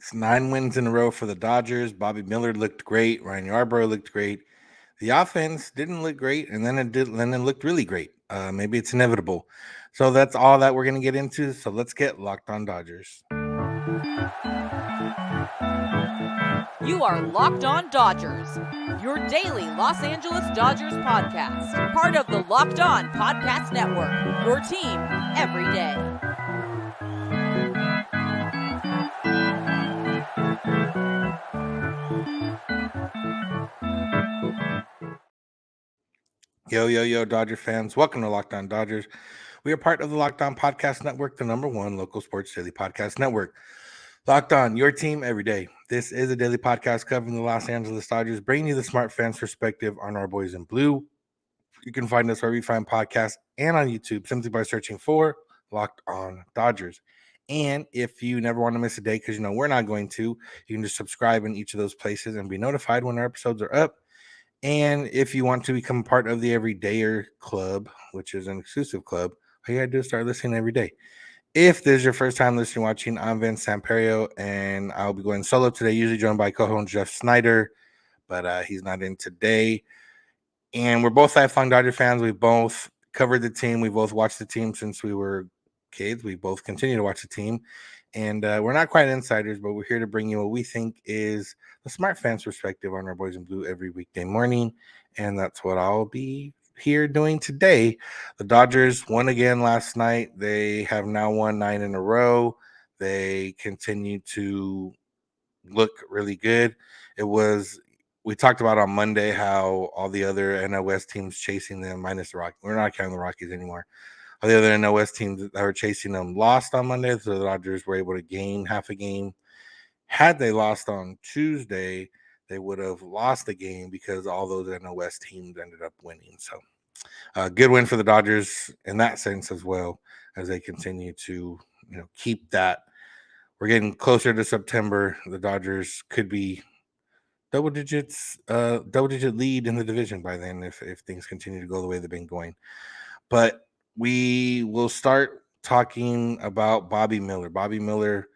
It's 9 wins in a row for the Dodgers. Bobby Miller looked great. Ryan Yarbrough looked great. The offense didn't look great, and then it looked really great. Maybe it's inevitable. So that's all that we're going to get into. So let's get locked on Dodgers. You are Locked On Dodgers, your daily Los Angeles Dodgers podcast. Part of the Locked On Podcast Network, your team every day. Yo, Dodger fans. Welcome to Locked On Dodgers. We are part of the Locked On Podcast Network, the number one local sports daily podcast network. Locked On, your team every day. This is a daily podcast covering the Los Angeles Dodgers, bringing you the smart fans' perspective on our boys in blue. You can find us wherever you find podcasts and on YouTube simply by searching for Locked On Dodgers. And if you never want to miss a day, because we're not going to, you can just subscribe in each of those places and be notified when our episodes are up. And if you want to become part of the Everydayer Club, which is an exclusive club, all you gotta do is start listening every day. If this is your first time listening, watching, I'm Vince Samperio, and I'll be going solo today, usually joined by co-host Jeff Snider, but he's not in today. And we're both lifelong Dodger fans. We've both covered the team. We both watched the team since we were kids. We both continue to watch the team. And we're not quite insiders, but we're here to bring you what we think is the smart fans' perspective on our boys in blue every weekday morning. And that's what I'll be here doing today. The Dodgers won again last night. They have now won 9 in a row. They continue to look really good. We talked about on Monday how all the other NL West teams chasing them, minus the Rockies. We're not counting the Rockies anymore. All the other NL West teams that were chasing them lost on Monday, so the Dodgers were able to gain half a game. Had they lost on Tuesday, they would have lost the game because all those NL West teams ended up winning. So, good win for the Dodgers in that sense as well, as they continue to keep that. We're getting closer to September. The Dodgers could be double digit lead in the division by then if things continue to go the way they've been going. But we will start talking about Bobby Miller. Bobby Miller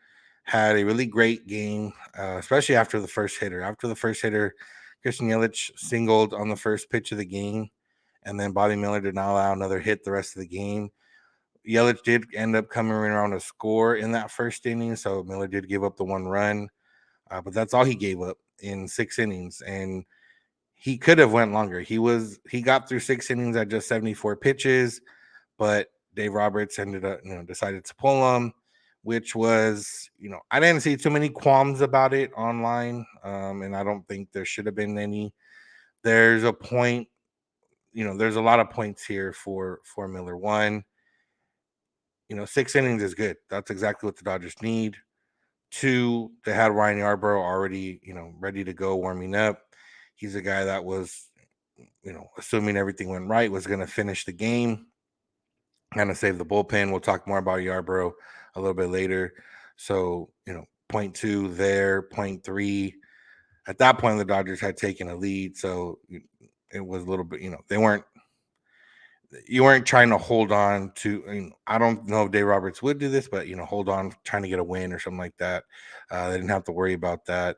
had a really great game, especially after the first hitter. After the first hitter, Christian Yelich singled on the first pitch of the game, and then Bobby Miller did not allow another hit the rest of the game. Yelich did end up coming around a score in that first inning, so Miller did give up the one run, but that's all he gave up in 6 innings, and he could have went longer. He got through 6 innings at just 74 pitches, but Dave Roberts ended up, decided to pull him, which was, I didn't see too many qualms about it online, and I don't think there should have been any. There's a point, there's a lot of points here for Miller. One, 6 innings is good. That's exactly what the Dodgers need. 2, they had Ryan Yarbrough already, ready to go, warming up. He's a guy that was, assuming everything went right, was going to finish the game, kind of save the bullpen. We'll talk more about Yarbrough a little bit later. So, point 2 there, point 3. At that point, the Dodgers had taken a lead. So it was a little bit, you weren't trying to hold on to, I don't know if Dave Roberts would do this, but, hold on, trying to get a win or something like that. They didn't have to worry about that.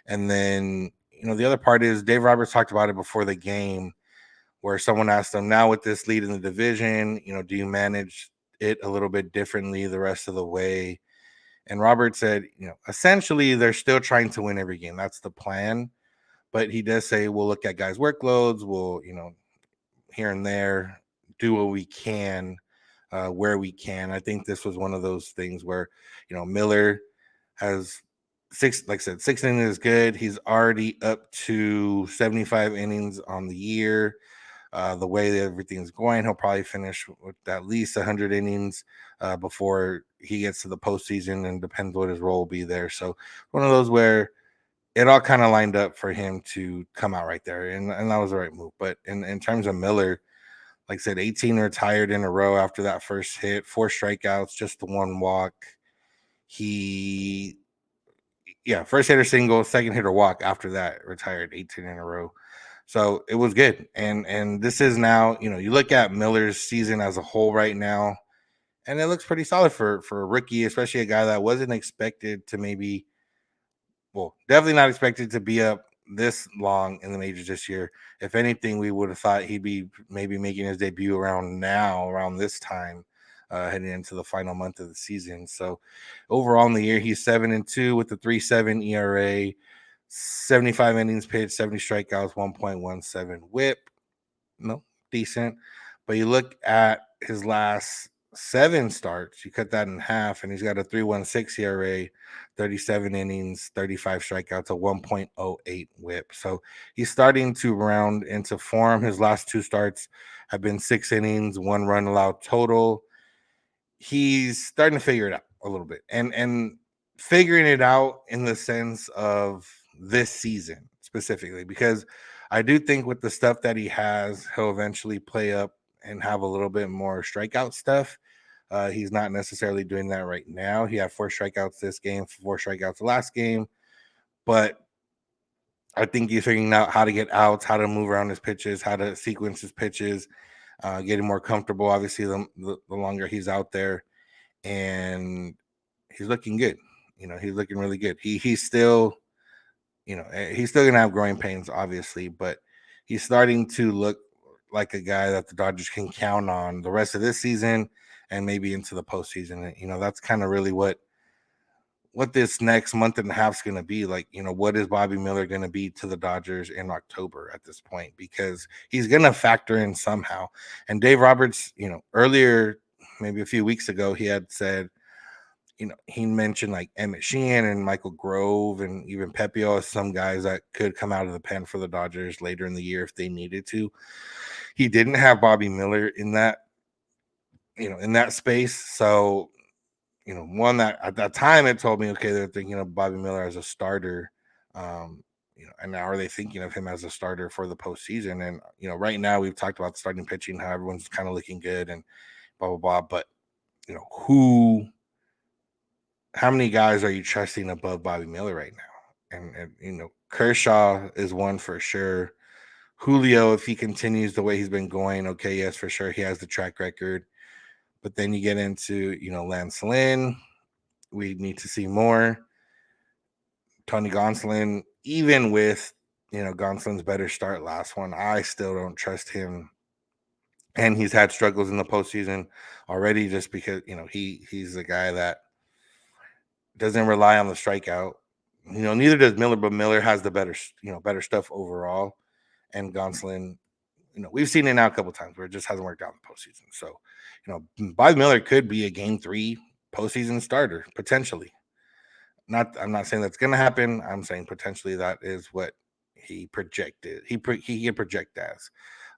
And then, the other part is Dave Roberts talked about it before the game, where someone asked him, now with this lead in the division, do you manage it a little bit differently the rest of the way? And Robert said, essentially they're still trying to win every game. That's the plan. But he does say, we'll look at guys' workloads. We'll, here and there, do what we can, where we can. I think this was one of those things where, Miller has 6 innings is good. He's already up to 75 innings on the year. The way that everything's going, he'll probably finish with at least 100 innings before he gets to the postseason, and depends what his role will be there. So one of those where it all kind of lined up for him to come out right there, and that was the right move. But in terms of Miller, like I said, 18 retired in a row after that first hit, 4 strikeouts, just the 1 walk. First hitter single, second hitter walk after that, retired 18 in a row. So it was good. And this is now, you look at Miller's season as a whole right now, and it looks pretty solid for a rookie, especially a guy that wasn't expected to maybe well, definitely not expected to be up this long in the majors this year. If anything, we would have thought he'd be maybe making his debut around this time, heading into the final month of the season. So overall in the year, he's 7-2 with a 3.7 ERA, 75 innings pitched, 70 strikeouts, 1.17 WHIP. No, decent. But you look at his last 7 starts, you cut that in half, and he's got a 3.16 ERA, 37 innings, 35 strikeouts, a 1.08 WHIP. So he's starting to round into form. His last 2 starts have been 6 innings, 1 run allowed total. He's starting to figure it out a little bit, and figuring it out in the sense of this season specifically, because I do think with the stuff that he has, he'll eventually play up and have a little bit more strikeout stuff. He's not necessarily doing that right now. He had 4 strikeouts this game, 4 strikeouts the last game, but I think he's figuring out how to get outs, how to move around his pitches, how to sequence his pitches, getting more comfortable. Obviously, the longer he's out there, and he's looking good. He's looking really good. He's still, he's still gonna have growing pains, obviously, but he's starting to look like a guy that the Dodgers can count on the rest of this season and maybe into the postseason. That's kind of really what this next month and a half is going to be like. What is Bobby Miller going to be to the Dodgers in October at this point, because he's going to factor in somehow. And Dave Roberts, earlier, maybe a few weeks ago, he had said, he mentioned like Emmett Sheehan and Michael Grove and even Pepio as some guys that could come out of the pen for the Dodgers later in the year if they needed to. He didn't have Bobby Miller in that, in that space. So, one that at that time it told me, okay, they're thinking of Bobby Miller as a starter. And now are they thinking of him as a starter for the postseason? And, right now we've talked about starting pitching, how everyone's kind of looking good and blah, blah, blah. But, how many guys are you trusting above Bobby Miller right now? And Kershaw is one for sure. Julio, if he continues the way he's been going, okay, yes, for sure, he has the track record. But then you get into, Lance Lynn. We need to see more. Tony Gonsolin, even with, Gonsolin's better start last one, I still don't trust him. And he's had struggles in the postseason already just because, he's a guy that doesn't rely on the strikeout. Neither does Miller, but Miller has the better stuff overall. And Gonsolin, we've seen it now a couple times where it just hasn't worked out in the postseason. So, Bobby Miller could be a game 3 postseason starter potentially. I'm not saying that's going to happen. I'm saying potentially that is what he projected. He can project as,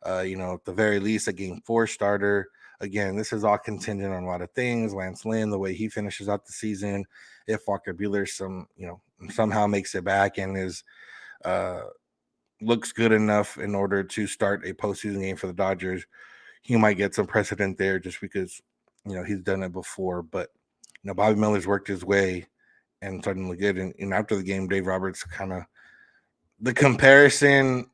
at the very least, a game 4 starter. Again, this is all contingent on a lot of things. Lance Lynn, the way he finishes out the season, if Walker Buehler somehow makes it back and is looks good enough in order to start a postseason game for the Dodgers, he might get some precedent there just because he's done it before. But Bobby Miller's worked his way and starting to look good. And after the game, Dave Roberts the comparison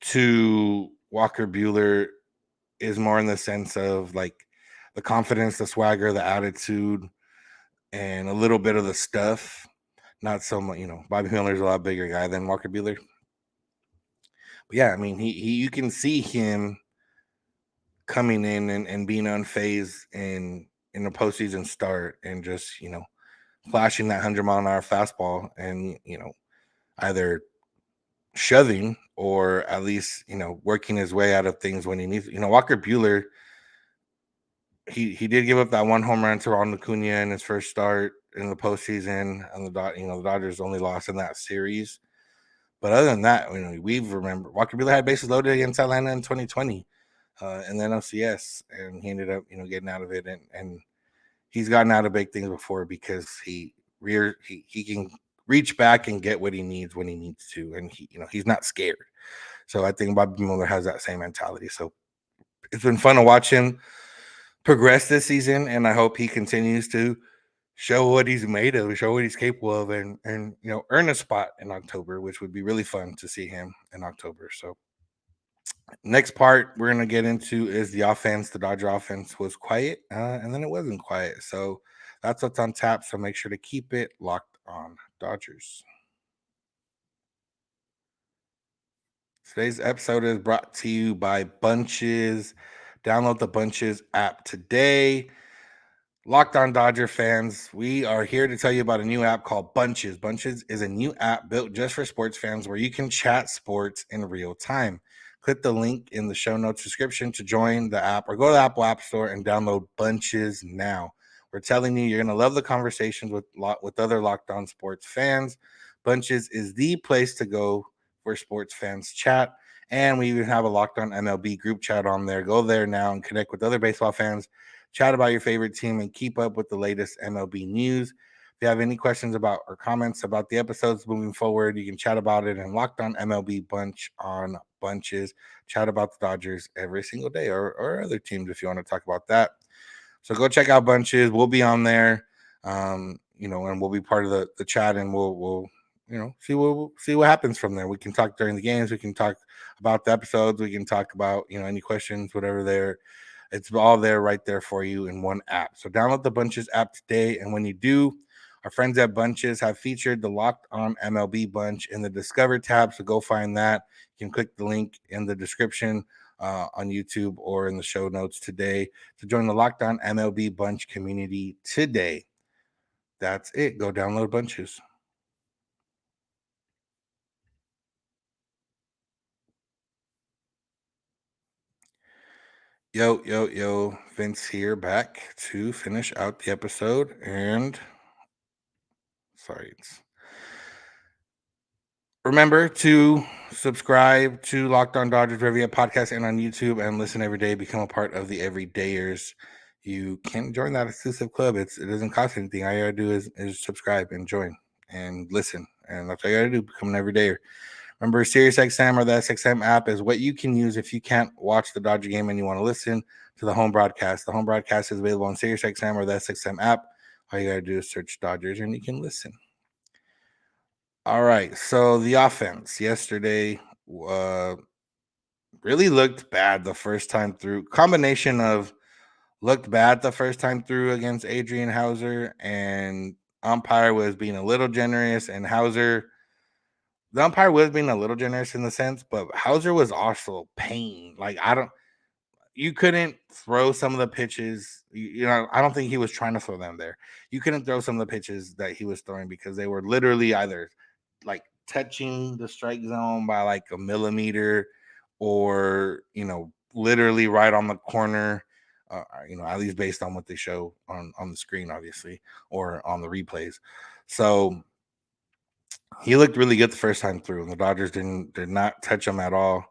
to Walker Buehler is more in the sense of like the confidence, the swagger, the attitude, and a little bit of the stuff. Not so much, Bobby Miller's a lot bigger guy than Walker Buehler. But yeah, I mean, he you can see him coming in and being unfazed in the postseason start and just, flashing that 100-mile-an-hour fastball and, either shoving or at least, working his way out of things when he needs. Walker Buehler, he did give up that 1 home run to Ronald Acuna in his first start in the postseason, and the Dodgers only lost in that series. But other than that, we've remembered Walker Buehler had bases loaded against Atlanta in 2020, and then LCS, and he ended up, getting out of it, and he's gotten out of big things before because he can reach back and get what he needs when he needs to, and he's not scared. So I think Bobby Miller has that same mentality. So it's been fun to watch him progress this season, and I hope he continues to show what he's made of, show what he's capable of, and earn a spot in October, which would be really fun to see him in October. So next part we're going to get into is the offense. The Dodger offense was quiet, and then it wasn't quiet. So that's what's on tap. So make sure to keep it locked on Dodgers. Today's episode is brought to you by Bunches. Download the Bunches app today. Locked on Dodger fans, we are here to tell you about a new app called Bunches. Bunches is a new app built just for sports fans where you can chat sports in real time. Click the link in the show notes description to join the app or go to the Apple App Store and download Bunches now. We're telling you, you're going to love the conversations with other Locked On sports fans. Bunches is the place to go where sports fans chat. And we even have a Locked On MLB group chat on there. Go there now and connect with other baseball fans, chat about your favorite team, and keep up with the latest MLB news. If you have any questions about or comments about the episodes moving forward, you can chat about it in Locked On MLB Bunch on Bunches. Chat about the Dodgers every single day or other teams if you want to talk about that. So go check out Bunches. We'll be on there, and we'll be part of the chat, and we'll see what happens from there. We can talk during the games. We can talk about the episodes. We can talk about any questions, whatever there. It's all there right there for you in one app. So download the Bunches app today. And when you do, our friends at Bunches have featured the Locked On MLB Bunch in the Discover tab. So go find that. You can click the link in the description on YouTube or in the show notes today to join the Locked On MLB Bunch community today. That's it. Go download Bunches. Yo, Vince here, back to finish out the episode. And remember to subscribe to Locked On Dodgers Review podcast and on YouTube, and listen every day. Become a part of the Everydayers. You can join that exclusive club. It doesn't cost anything. All you gotta do is subscribe and join and listen, and that's all you gotta do. Become an everydayer. Remember, SiriusXM or the SXM app is what you can use if you can't watch the Dodger game and you want to listen to the home broadcast. The home broadcast is available on SiriusXM or the SXM app. All you got to do is search Dodgers and you can listen. All right, so the offense yesterday really looked bad the first time through. Combination of looked bad the first time through against Adrian Hauser, and umpire was being a little generous, and the umpire was being a little generous in the sense, but Hauser was also paying. Like, you couldn't throw some of the pitches. I don't think he was trying to throw them there. You couldn't throw some of the pitches that he was throwing because they were literally either like touching the strike zone by like a millimeter or, literally right on the corner, at least based on what they show on the screen, obviously, or on the replays. So he looked really good the first time through, and the Dodgers did not touch him at all.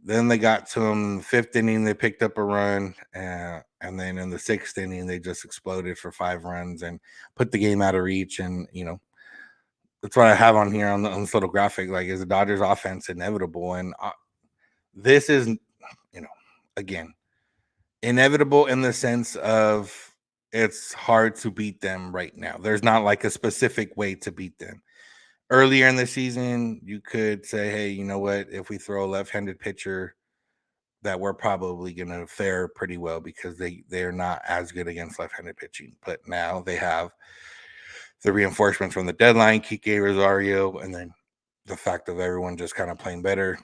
Then they got to him in the fifth inning. They picked up a run, and then in the sixth inning, they just exploded for 5 runs and put the game out of reach. And that's what I have on here on this little graphic. Like, is the Dodgers offense inevitable? And this is, again, inevitable in the sense of it's hard to beat them right now. There's not like a specific way to beat them. Earlier in the season, you could say, hey, you know what? If we throw a left-handed pitcher, that we're probably going to fare pretty well because they're not as good against left-handed pitching. But now they have the reinforcements from the deadline, Kike Rosario, and then the fact of everyone just kind of playing better.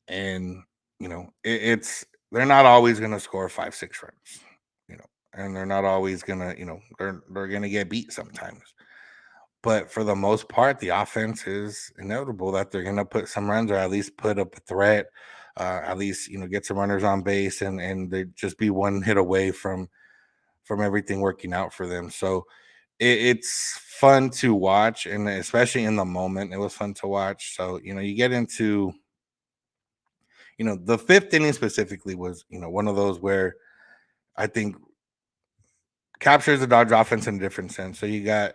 And, they're not always going to score 5-6 runs, and they're not always going to, they're going to get beat sometimes. But for the most part, the offense is inevitable that they're going to put some runs or at least put up a threat, at least, get some runners on base and they just be one hit away from everything working out for them. So it's fun to watch, and especially in the moment, it was fun to watch. So, you get into, the fifth inning specifically was, one of those where I think captures the Dodge offense in a different sense. So you got,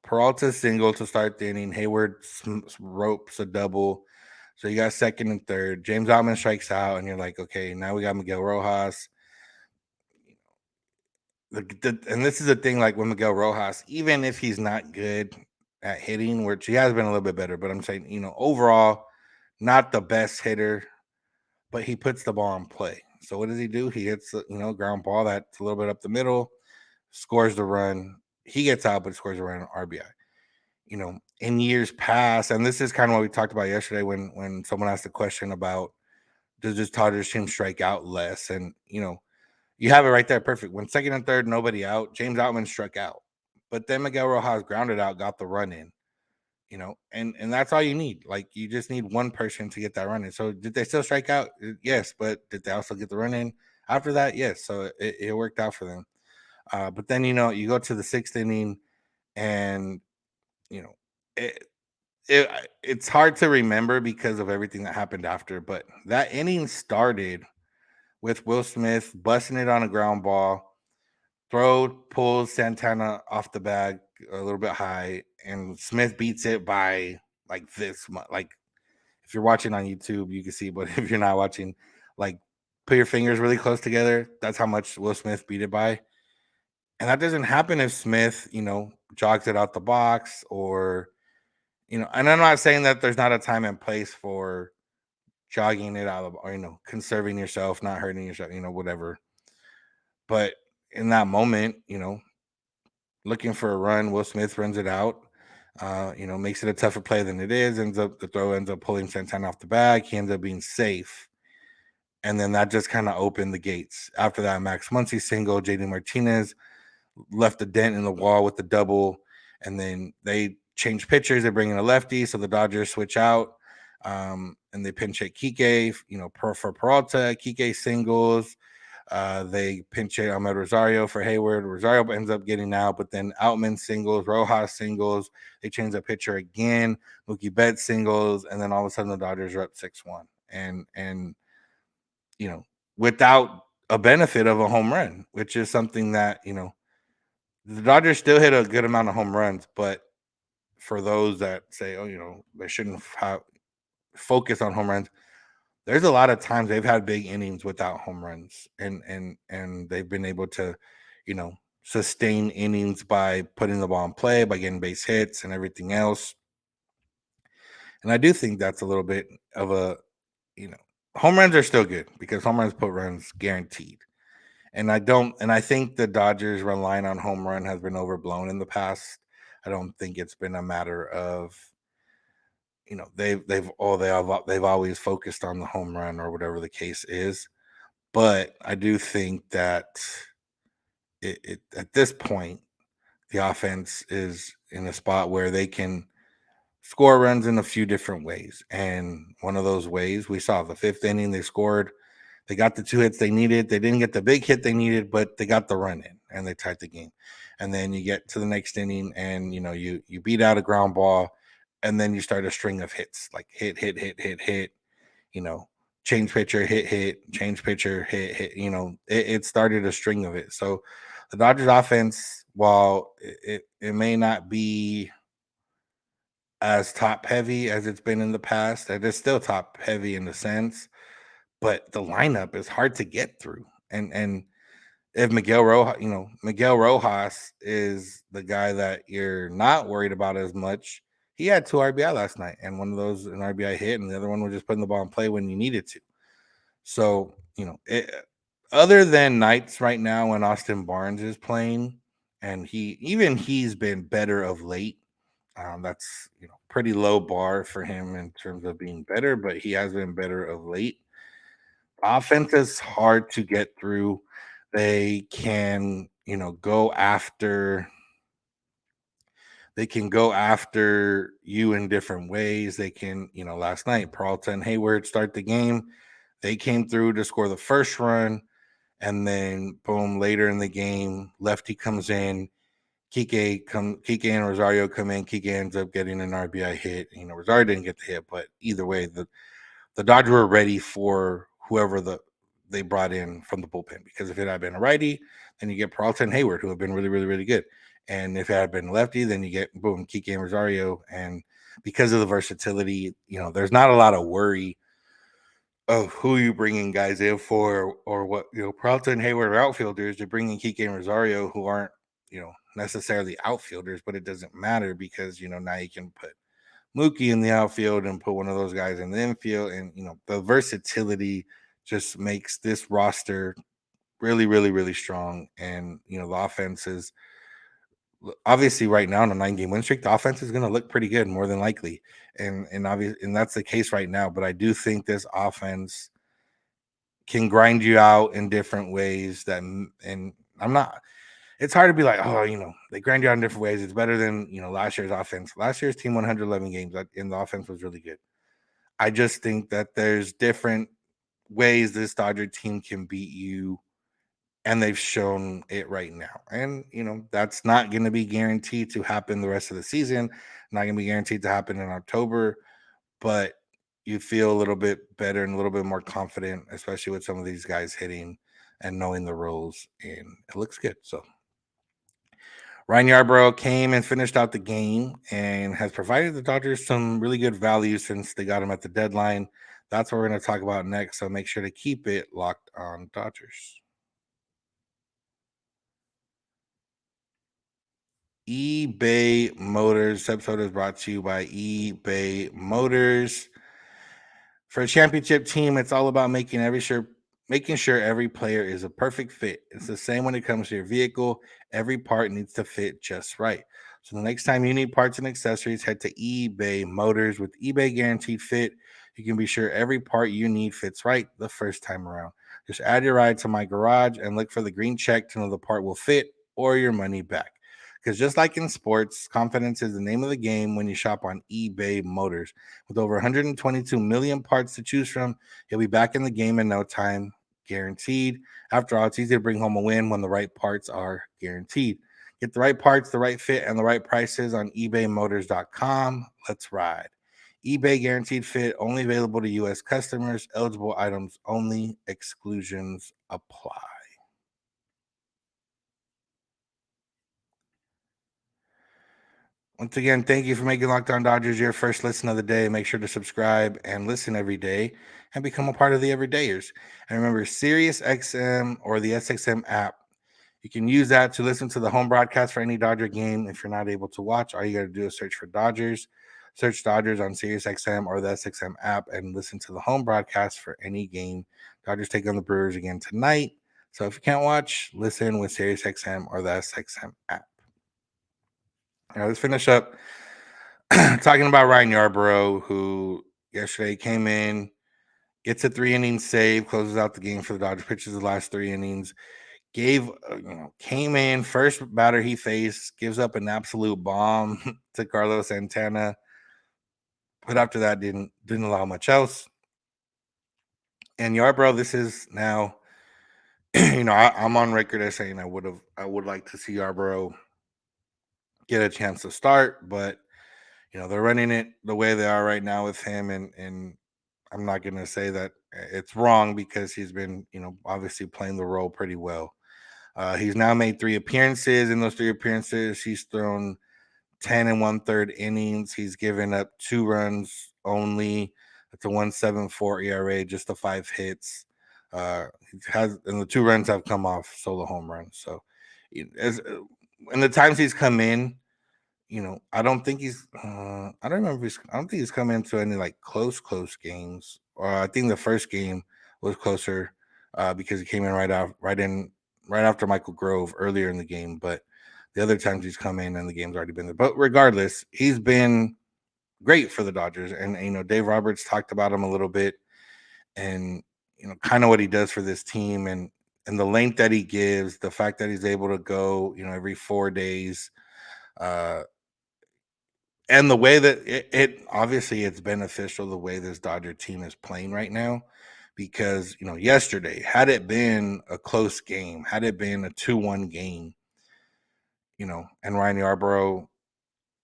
Peralta single to start the inning. Hayward ropes a double. So you got second and third. James Outman strikes out, and you're like, okay, now we got Miguel Rojas. And this is the thing, like with Miguel Rojas, even if he's not good at hitting, which he has been a little bit better, but I'm saying, overall, not the best hitter, but he puts the ball in play. So what does he do? He hits, ground ball that's a little bit up the middle, scores the run. He gets out, but scores a run on RBI. in years past, and this is kind of what we talked about yesterday when someone asked the question about does this Dodgers team strike out less, and you have it right there, perfect. When second and third, nobody out, James Outman struck out, but then Miguel Rojas grounded out, got the run in. And that's all you need. Like, you just need one person to get that run in. So did they still strike out? Yes, but did they also get the run in after that? Yes. So it worked out for them. But then you go to the sixth inning, and you know it, it's hard to remember because of everything that happened after. But that inning started with Will Smith busting it on a ground ball. Throw pulls Santana off the bag a little bit high, and Smith beats it by like this much. Like, if you're watching on YouTube, you can see, but if you're not watching, like, put your fingers really close together. That's how much Will Smith beat it by. And that doesn't happen if Smith, jogs it out the box, or, and I'm not saying that there's not a time and place for jogging it out of, or, conserving yourself, not hurting yourself, whatever. But in that moment, looking for a run, Will Smith runs it out. Makes it a tougher play than it is. The throw ends up pulling Santana off the bag. He ends up being safe. And then that just kind of opened the gates. After that, Max Muncy single, JD Martinez left a dent in the wall with the double. And then they change pitchers. They bring in a lefty. So the Dodgers switch out. And they pinch hit Kike, for Peralta. Kike singles. They pinch hit Ahmed Rosario for Hayward. Rosario ends up getting out, but then Outman singles, Rojas singles. They change the pitcher again. Mookie Betts singles, and then all of a sudden the Dodgers are up 6-1, and without a benefit of a home run, which is something that the Dodgers still hit a good amount of home runs, but for those that say, they shouldn't focus on home runs, there's a lot of times they've had big innings without home runs, and they've been able to, sustain innings by putting the ball in play, by getting base hits and everything else. And I do think that's a little bit of a, home runs are still good because home runs put runs guaranteed. And I think the Dodgers relying on home run has been overblown in the past. I don't think it's been a matter of, they've always focused on the home run or whatever the case is. But I do think that it at this point, the offense is in a spot where they can score runs in a few different ways. And one of those ways, we saw the fifth inning, they scored. They got the 2 hits they needed. They didn't get the big hit they needed, but they got the run in and they tied the game. And then you get to the next inning, and you beat out a ground ball, and then you start a string of hits, like hit, change pitcher, hit, change pitcher, hit. It started a string of it. So the Dodgers offense, while it may not be as top heavy as it's been in the past, it is still top heavy in the sense, but the lineup is hard to get through. And if Miguel Rojas is the guy that you're not worried about as much. He had 2 RBI last night, and one of those an RBI hit, and the other one was just putting the ball in play when you needed to. So, other than nights right now when Austin Barnes is playing, and he's been better of late. That's pretty low bar for him in terms of being better, but he has been better of late. Offense is hard to get through. They can, go after. They can go after you in different ways. They can, last night, Peralta and Hayward start the game. They came through to score the first run, and then boom, later in the game, lefty comes in. Kike and Rosario come in. Kike ends up getting an RBI hit. Rosario didn't get the hit, but either way, the Dodgers were ready for whoever they brought in from the bullpen, because if it had been a righty, then you get Peralta and Hayward, who have been really, really, really good. And if it had been lefty, then you get boom, Kike and Rosario. And because of the versatility, there's not a lot of worry of who you bringing guys in for or what. Peralta and Hayward are outfielders. You're bringing Kike and Rosario, who aren't necessarily outfielders, but it doesn't matter because now you can put Mookie in the outfield and put one of those guys in the infield, and the versatility just makes this roster really, really, really strong. And the offense is obviously right now on a 9-game win streak, the offense is going to look pretty good, more than likely, and that's the case right now. But I do think this offense can grind you out in different ways. And I'm not. It's hard to be like, oh, they grind you out in different ways. It's better than last year's offense. Last year's team 111 games, and the offense was really good. I just think that there's different ways this Dodger team can beat you, and they've shown it right now. And that's not going to be guaranteed to happen the rest of the season. Not going to be guaranteed to happen in October, but you feel a little bit better and a little bit more confident, especially with some of these guys hitting and knowing the roles, and it looks good. So Ryan Yarbrough came and finished out the game and has provided the Dodgers some really good value since they got him at the deadline. That's what we're going to talk about next. So make sure to keep it locked on Dodgers. eBay Motors. This episode is brought to you by eBay Motors. For a championship team, it's all about making sure every player is a perfect fit. It's the same when it comes to your vehicle. Every part needs to fit just right. So the next time you need parts and accessories, head to eBay Motors. With eBay Guaranteed Fit, you can be sure every part you need fits right the first time around. Just add your ride to my garage and look for the green check to know the part will fit or your money back. Because just like in sports, confidence is the name of the game when you shop on eBay Motors. With over 122 million parts to choose from, you'll be back in the game in no time, guaranteed. After all, it's easy to bring home a win when the right parts are guaranteed. Get the right parts, the right fit, and the right prices on ebaymotors.com. Let's ride. eBay Guaranteed Fit, only available to U.S. customers. Eligible items only. Exclusions apply. Once again, thank you for making Locked On Dodgers your first listen of the day. Make sure to subscribe and listen every day and become a part of the Everydayers. And remember, SiriusXM or the SXM app, you can use that to listen to the home broadcast for any Dodger game. If you're not able to watch, all you got to do is search for Dodgers. Search Dodgers on SiriusXM or the SXM app and listen to the home broadcast for any game. Dodgers take on the Brewers again tonight. So if you can't watch, listen with SiriusXM or the SXM app. Now let's finish up talking about Ryan Yarbrough, who yesterday came in, gets a 3-inning save, closes out the game for the Dodgers, pitches the last 3 innings, came in, first batter he faced, gives up an absolute bomb to Carlos Santana, but after that didn't allow much else. And Yarbrough, this is now, I'm on record as saying I would like to see Yarbrough get a chance to start, but they're running it the way they are right now with him, and I'm not going to say that it's wrong because he's been, obviously playing the role pretty well. He's now made 3 appearances. In those 3 appearances, he's thrown 10 1/3 innings. He's given up 2 runs only. It's a 1.74 ERA, just the 5 hits. And the 2 runs have come off solo home runs. So, in the times he's come in, I don't think he's. I don't remember. I don't think he's come into any like close games. I think the first game was closer because he came in right after Michael Grove earlier in the game. But the other times he's come in and the game's already been there. But regardless, he's been great for the Dodgers. And Dave Roberts talked about him a little bit, and kind of what he does for this team, and the length that he gives, the fact that he's able to go, every 4 days. And the way that it obviously it's beneficial the way this Dodger team is playing right now, because yesterday, had it been a close game, had it been a 2-1 game, and Ryan Yarbrough,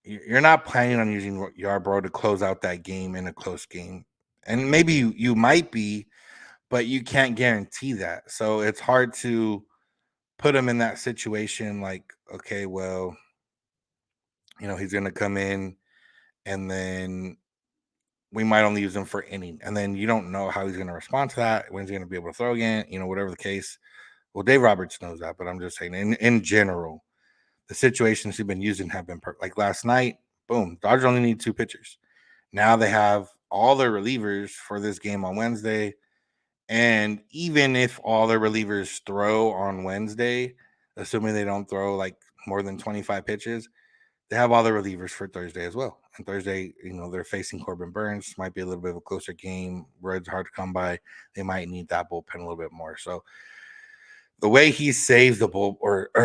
you're not planning on using Yarbrough to close out that game in a close game, and maybe you might be, but you can't guarantee that. So it's hard to put him in that situation. Like, okay, well, he's going to come in, and then we might only use him for inning, and then you don't know how he's going to respond to that. When he's going to be able to throw again, whatever the case. Well, Dave Roberts knows that, but I'm just saying in general, the situations he's been using have been perfect. Like last night, boom, Dodgers only need 2 pitchers. Now they have all their relievers for this game on Wednesday, and even if all their relievers throw on Wednesday, assuming they don't throw like more than 25 pitches, they have all the relievers for Thursday as well. And Thursday, they're facing Corbin Burns. Might be a little bit of a closer game. Red's hard to come by. They might need that bullpen a little bit more. So the way he saves the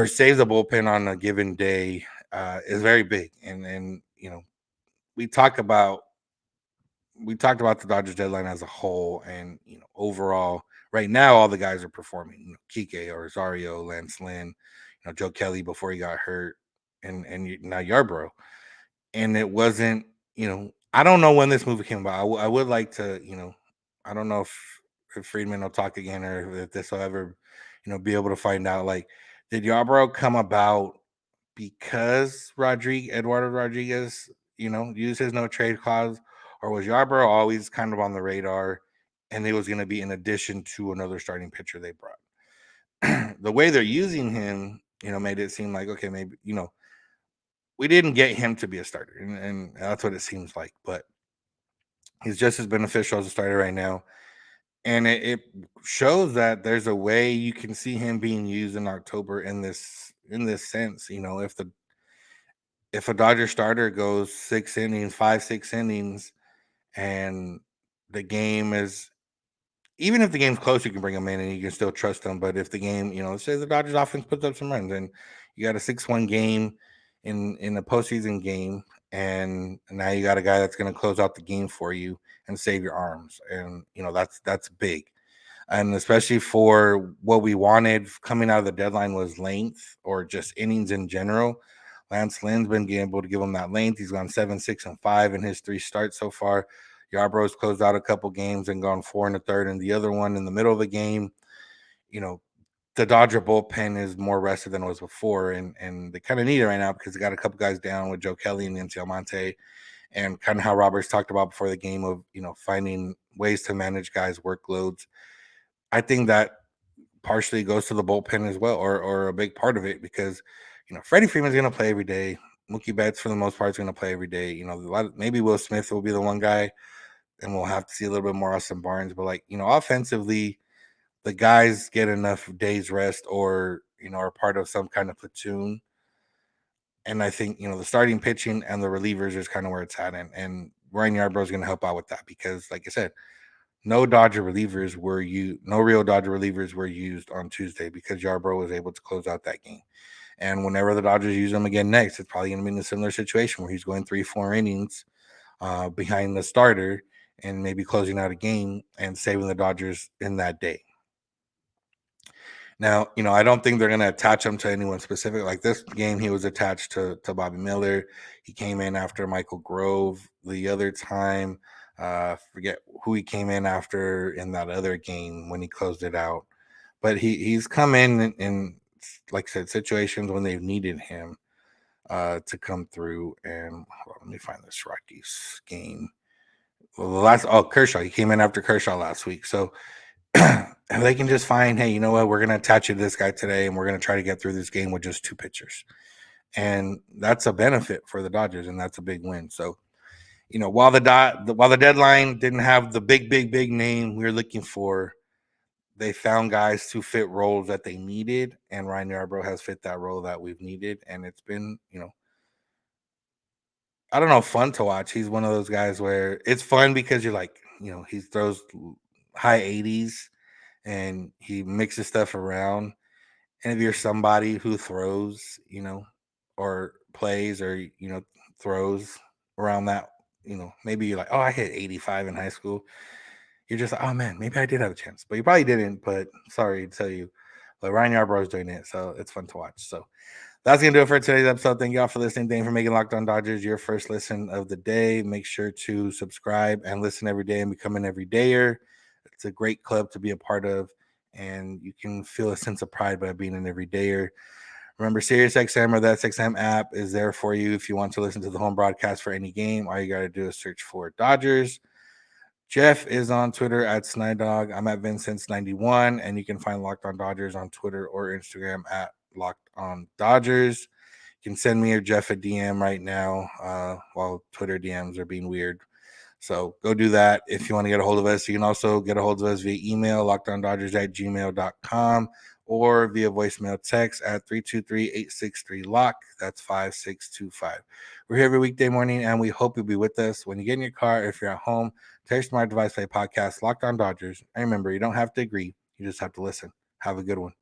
saves the bullpen on a given day is very big. And we talked about the Dodgers deadline as a whole, and overall, right now all the guys are performing. Kike, Rosario, Lance Lynn, Joe Kelly before he got hurt, and now Yarbrough. And it wasn't, I don't know when this movie came about. I would like to, I don't know if Friedman will talk again or if this will ever, be able to find out. Like, did Yarbrough come about because Eduardo Rodriguez, used his no trade clause, or was Yarbrough always kind of on the radar, and it was going to be in addition to another starting pitcher they brought? The way they're using him, made it seem like, okay, maybe, we didn't get him to be a starter, and that's what it seems like. But he's just as beneficial as a starter right now, and it shows that there's a way you can see him being used in October in this sense. If a Dodger starter goes 6 innings, 5-6 innings, and the game is, even if the game's close, you can bring them in and you can still trust them. But if the game, let's say the Dodgers offense puts up some runs and you got a 6-1 game in a postseason game, and now you got a guy that's going to close out the game for you and save your arms, and that's big. And especially for what we wanted coming out of the deadline was length, or just innings in general. Lance Lynn's been able to give him that length. He's gone 7, 6, and 5 in his 3 starts so far. Yarbrough's closed out a couple games and gone 4 in the third, and the other one in the middle of the game. The Dodger bullpen is more rested than it was before, and they kind of need it right now because they got a couple guys down with Joe Kelly and Yancy Almonte, and kind of how Roberts talked about before the game of finding ways to manage guys' workloads. I think that partially goes to the bullpen as well, or a big part of it, because Freddie Freeman's going to play every day. Mookie Betts, for the most part, is going to play every day. Maybe Will Smith will be the one guy, and we'll have to see a little bit more Austin Barnes. But offensively, the guys get enough days rest, or are part of some kind of platoon. And I think the starting pitching and the relievers is kind of where it's at, and Ryan Yarbrough is going to help out with that, because, like I said, no real Dodger relievers were used on Tuesday because Yarbrough was able to close out that game. And whenever the Dodgers use him again next, it's probably going to be in a similar situation where he's going 3-4 innings behind the starter and maybe closing out a game and saving the Dodgers in that day. Now, I don't think they're going to attach him to anyone specific. Like this game, he was attached to Bobby Miller. He came in after Michael Grove. The other time, forget who he came in after in that other game when he closed it out. But he's come in, like I said, situations when they've needed him to come through. And let me find this Rockies game. Well, Kershaw. He came in after Kershaw last week. So if they can just find, hey, you know what, we're going to attach you to this guy today, and we're going to try to get through this game with just 2 pitchers. And that's a benefit for the Dodgers, and that's a big win. So, while the deadline didn't have the big name we were looking for, they found guys to fit roles that they needed, and Ryan Yarbrough has fit that role that we've needed. And it's been, I don't know, fun to watch. He's one of those guys where it's fun because you're like, he throws high 80s and he mixes stuff around. And if you're somebody who throws, or plays, or, throws around that, maybe you're like, oh, I hit 85 in high school. You're just like, oh man, maybe I did have a chance, but you probably didn't. But sorry to tell you, but Ryan Yarbrough is doing it, so it's fun to watch. So that's gonna do it for today's episode. Thank y'all for listening. Thank you for making Locked On Dodgers your first listen of the day. Make sure to subscribe and listen every day and become an everydayer. It's a great club to be a part of, and you can feel a sense of pride by being an everydayer. Remember, SiriusXM or the SXM app is there for you if you want to listen to the home broadcast for any game. All you got to do is search for Dodgers. Jeff is on Twitter at Snydog. I'm at Vincent's91, and you can find Locked On Dodgers on Twitter or Instagram at Locked On Dodgers. You can send me or Jeff a DM right now while Twitter DMs are being weird. So go do that if you want to get a hold of us. You can also get a hold of us via email, lockedondodgers@gmail.com, or via voicemail text at 323-863-LOCK. That's 5625. We're here every weekday morning, and we hope you'll be with us. When you get in your car, if you're at home, tell your smart device play podcast Locked On Dodgers. And remember, you don't have to agree. You just have to listen. Have a good one.